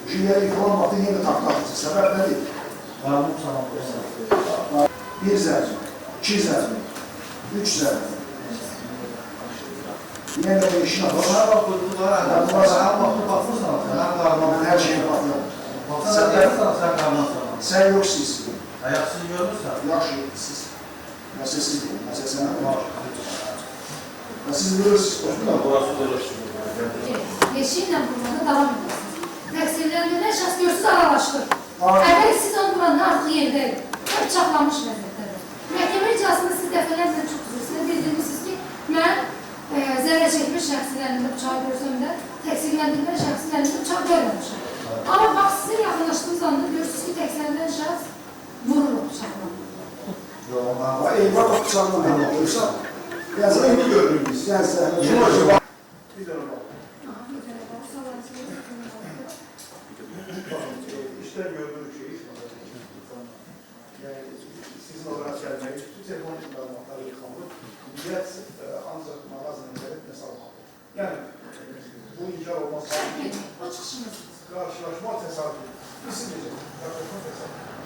Güya yıkılan vaxtı yenə taxta atılacaq. Səbəb nədir? Bir zərfi, iki zərfi, üç zərfi. Yenə də işin atılacaq. Hər şeyə baxıram. Sən yoxsuz. Ayaksız görmürsən? Yaxşı, siz. Məsələsiz deyil, məsələsindən var. Siz bilirsiniz, Burası dolaşır. Yeşillə vurmada davam edirsiniz. Təqsirləndirən şəxs görsüz aralaşdır. Əvvəl siz onu buranın artıq yerindəyik. Bıçaqlanmış vəziyyətdədir. Məhkəmə icazında siz dəfələrlə çox üzrəsində bildirmişsiniz ki, mən zərər çəkmiş şəxsin əlində bıçağı görsəm də təqsirləndirən şəxsin əlində bıçaq görməmişəm. Amma bax, sizin yaxınlaşdığınız anda görürsünüz ki, təqsirləndirən şəxs vurulur bıçaqlanır. Eyvah o bıçaqla olursa, yazılı indi görürük biz. Bir dönə bak. İşte gördüğünüz şey iş yani sizin olarak gelmeyi, bütün telefon çıkarmakları yıkanır. Millet ancak mağazanın verip ne salmalı. Yani bu inkar olmaz. O çıxışımız. Karşılaşma tesadüf. İsim diyeceğim. Karşılaşma tesadüf.